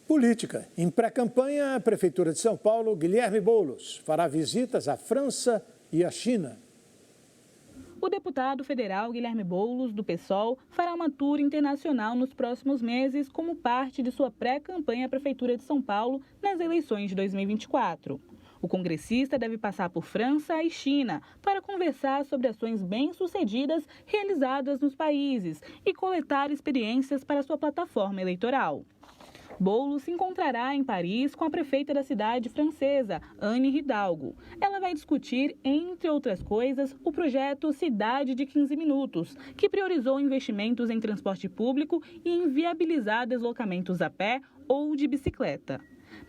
Política. Em pré-campanha, a Prefeitura de São Paulo, Guilherme Boulos, fará visitas à França e à China. O deputado federal Guilherme Boulos, do PSOL, fará uma tour internacional nos próximos meses como parte de sua pré-campanha à Prefeitura de São Paulo nas eleições de 2024. O congressista deve passar por França e China para conversar sobre ações bem-sucedidas realizadas nos países e coletar experiências para sua plataforma eleitoral. Boulos se encontrará em Paris com a prefeita da cidade francesa, Anne Hidalgo. Ela vai discutir, entre outras coisas, o projeto Cidade de 15 Minutos, que priorizou investimentos em transporte público e em viabilizar deslocamentos a pé ou de bicicleta.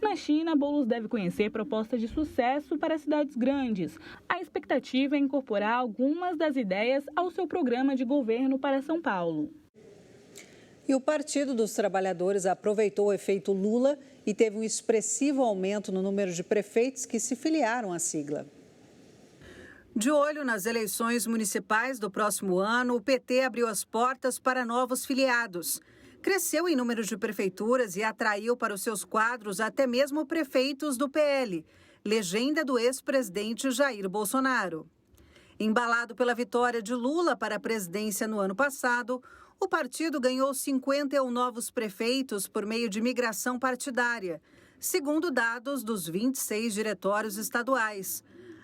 Na China, Boulos deve conhecer propostas de sucesso para cidades grandes. A expectativa é incorporar algumas das ideias ao seu programa de governo para São Paulo. E o Partido dos Trabalhadores aproveitou o efeito Lula e teve um expressivo aumento no número de prefeitos que se filiaram à sigla. De olho nas eleições municipais do próximo ano, o PT abriu as portas para novos filiados. Cresceu em número de prefeituras e atraiu para os seus quadros até mesmo prefeitos do PL, legenda do ex-presidente Jair Bolsonaro. Embalado pela vitória de Lula para a presidência no ano passado, o partido ganhou 51 novos prefeitos por meio de migração partidária, segundo dados dos 26 diretórios estaduais.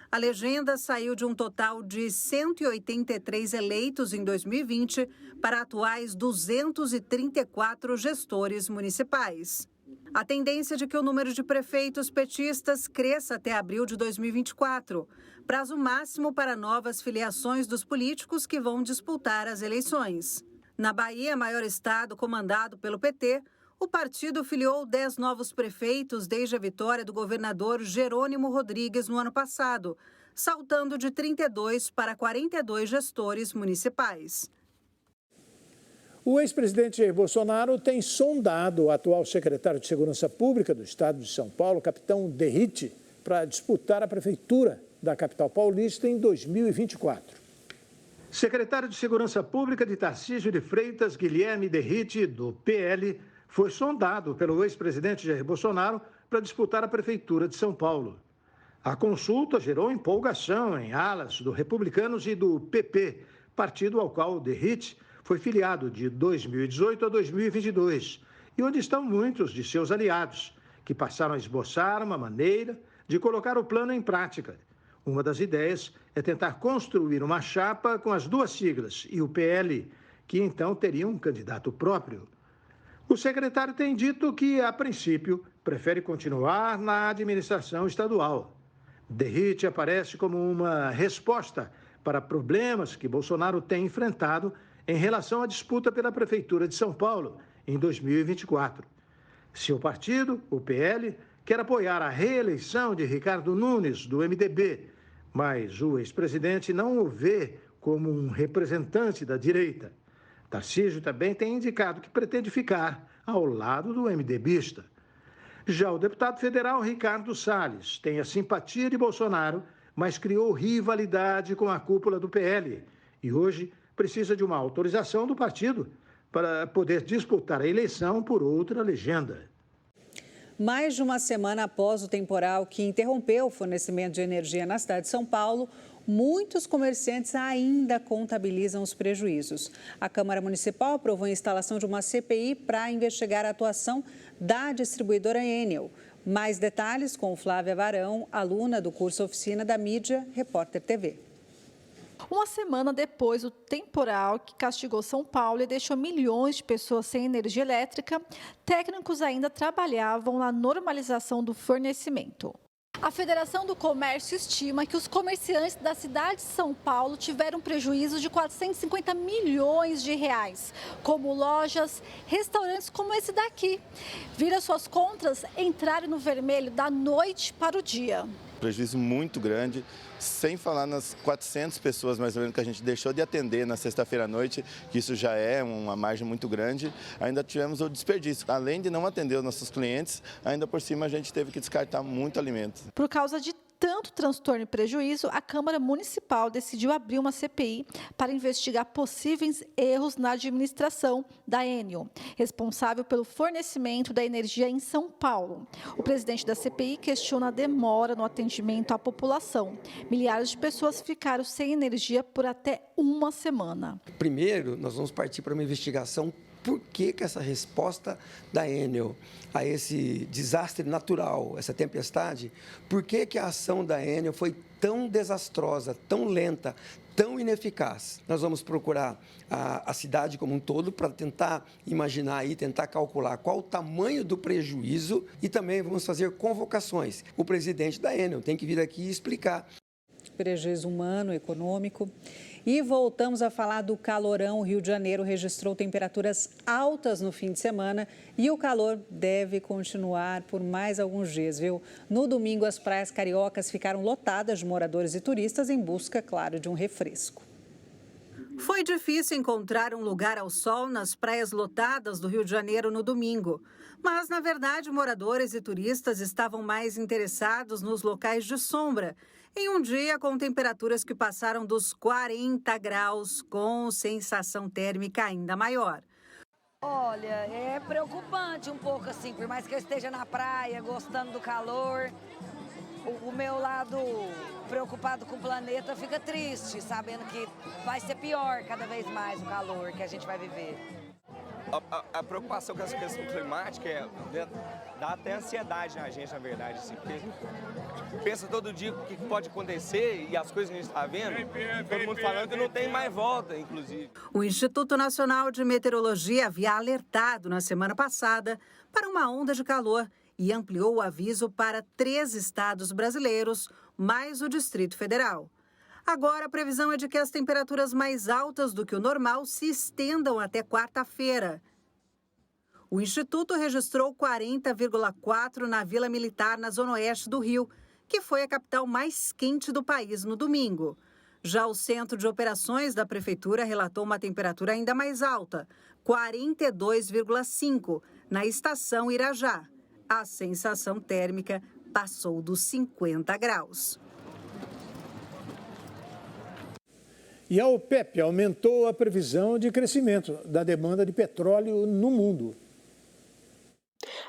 A legenda saiu de um total de 183 eleitos em 2020 para atuais 234 gestores municipais. A tendência é de que o número de prefeitos petistas cresça até abril de 2024, prazo máximo para novas filiações dos políticos que vão disputar as eleições. Na Bahia, maior estado comandado pelo PT, o partido filiou 10 novos prefeitos desde a vitória do governador Jerônimo Rodrigues no ano passado, saltando de 32 para 42 gestores municipais. O ex-presidente Jair Bolsonaro tem sondado o atual secretário de Segurança Pública do Estado de São Paulo, capitão Derrite, para disputar a prefeitura da capital paulista em 2024. Secretário de Segurança Pública de Tarcísio de Freitas, Guilherme Derrite, do PL, foi sondado pelo ex-presidente Jair Bolsonaro para disputar a prefeitura de São Paulo. A consulta gerou empolgação em alas do Republicanos e do PP, partido ao qual Derrite foi filiado de 2018 a 2022, e onde estão muitos de seus aliados, que passaram a esboçar uma maneira de colocar o plano em prática. Uma das ideias é tentar construir uma chapa com as duas siglas e o PL, que então teria um candidato próprio. O secretário tem dito que, a princípio, prefere continuar na administração estadual. Derrite aparece como uma resposta para problemas que Bolsonaro tem enfrentado em relação à disputa pela Prefeitura de São Paulo em 2024. Seu partido, o PL, quer apoiar a reeleição de Ricardo Nunes, do MDB, mas o ex-presidente não o vê como um representante da direita. Tarcísio também tem indicado que pretende ficar ao lado do MDBista. Já o deputado federal Ricardo Salles tem a simpatia de Bolsonaro, mas criou rivalidade com a cúpula do PL e hoje precisa de uma autorização do partido para poder disputar a eleição por outra legenda. Mais de uma semana após o temporal que interrompeu o fornecimento de energia na cidade de São Paulo, muitos comerciantes ainda contabilizam os prejuízos. A Câmara Municipal aprovou a instalação de uma CPI para investigar a atuação da distribuidora Enel. Mais detalhes com Flávia Varão, aluna do curso Oficina da Mídia, Repórter TV. Uma semana depois do temporal que castigou São Paulo e deixou milhões de pessoas sem energia elétrica, técnicos ainda trabalhavam na normalização do fornecimento. A Federação do Comércio estima que os comerciantes da cidade de São Paulo tiveram prejuízo de 450 milhões de reais, como lojas, restaurantes como esse daqui. Viram suas contas entrarem no vermelho da noite para o dia. Prejuízo muito grande, sem falar nas 400 pessoas mais ou menos que a gente deixou de atender na sexta-feira à noite, que isso já é uma margem muito grande. Ainda tivemos o desperdício. Além de não atender os nossos clientes, ainda por cima a gente teve que descartar muito alimento. Por causa de tanto transtorno e prejuízo, a Câmara Municipal decidiu abrir uma CPI para investigar possíveis erros na administração da Enel, responsável pelo fornecimento da energia em São Paulo. O presidente da CPI questiona a demora no atendimento à população. Milhares de pessoas ficaram sem energia por até uma semana. Primeiro, nós vamos partir para uma investigação. Por que essa resposta da Enel a esse desastre natural, essa tempestade, por que a ação da Enel foi tão desastrosa, tão lenta, tão ineficaz? Nós vamos procurar a cidade como um todo para tentar imaginar e tentar calcular qual o tamanho do prejuízo e também vamos fazer convocações. O presidente da Enel tem que vir aqui e explicar. Prejuízo humano, econômico. E voltamos a falar do calorão. O Rio de Janeiro registrou temperaturas altas no fim de semana e o calor deve continuar por mais alguns dias, viu? No domingo, as praias cariocas ficaram lotadas de moradores e turistas em busca, claro, de um refresco. Foi difícil encontrar um lugar ao sol nas praias lotadas do Rio de Janeiro no domingo. Mas, na verdade, moradores e turistas estavam mais interessados nos locais de sombra, em um dia com temperaturas que passaram dos 40 graus, com sensação térmica ainda maior. Olha, é preocupante um pouco assim, por mais que eu esteja na praia, gostando do calor, o meu lado preocupado com o planeta fica triste, sabendo que vai ser pior cada vez mais o calor que a gente vai viver. A preocupação com essa questão climática dá até ansiedade na gente, na verdade, assim, porque pensa todo dia o que pode acontecer e as coisas que a gente está vendo, todo mundo falando que não tem mais volta, inclusive. O Instituto Nacional de Meteorologia havia alertado na semana passada para uma onda de calor e ampliou o aviso para 3 estados brasileiros, mais o Distrito Federal. Agora, a previsão é de que as temperaturas mais altas do que o normal se estendam até quarta-feira. O Instituto registrou 40,4 na Vila Militar, na zona oeste do Rio, que foi a capital mais quente do país no domingo. Já o Centro de Operações da Prefeitura relatou uma temperatura ainda mais alta, 42,5, na estação Irajá. A sensação térmica passou dos 50 graus. E a OPEP aumentou a previsão de crescimento da demanda de petróleo no mundo.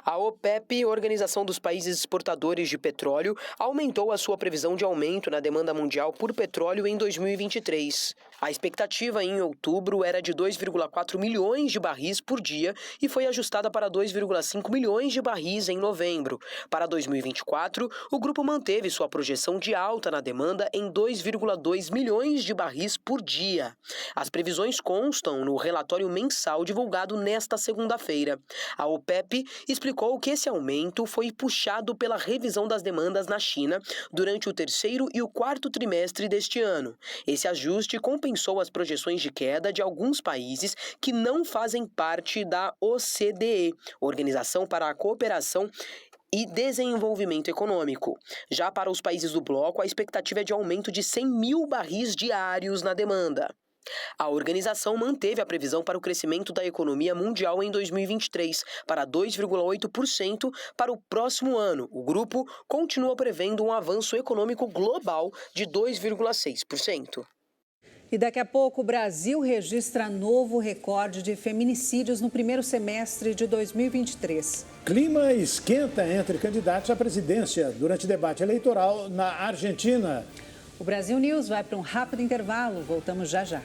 A OPEP, Organização dos Países Exportadores de Petróleo, aumentou a sua previsão de aumento na demanda mundial por petróleo em 2023. A expectativa em outubro era de 2,4 milhões de barris por dia e foi ajustada para 2,5 milhões de barris em novembro. Para 2024, o grupo manteve sua projeção de alta na demanda em 2,2 milhões de barris por dia. As previsões constam no relatório mensal divulgado nesta segunda-feira. A OPEP explicou que esse aumento foi puxado pela revisão das demandas na China durante o 3º e o 4º trimestre deste ano. Esse ajuste compensou as projeções de queda de alguns países que não fazem parte da OCDE, Organização para a Cooperação e Desenvolvimento Econômico. Já para os países do bloco, a expectativa é de aumento de 100 mil barris diários na demanda. A organização manteve a previsão para o crescimento da economia mundial em 2023 para 2,8% para o próximo ano. O grupo continua prevendo um avanço econômico global de 2,6%. E daqui a pouco o Brasil registra novo recorde de feminicídios no primeiro semestre de 2023. Clima esquenta entre candidatos à presidência durante debate eleitoral na Argentina. O Brasil News vai para um rápido intervalo. Voltamos já já.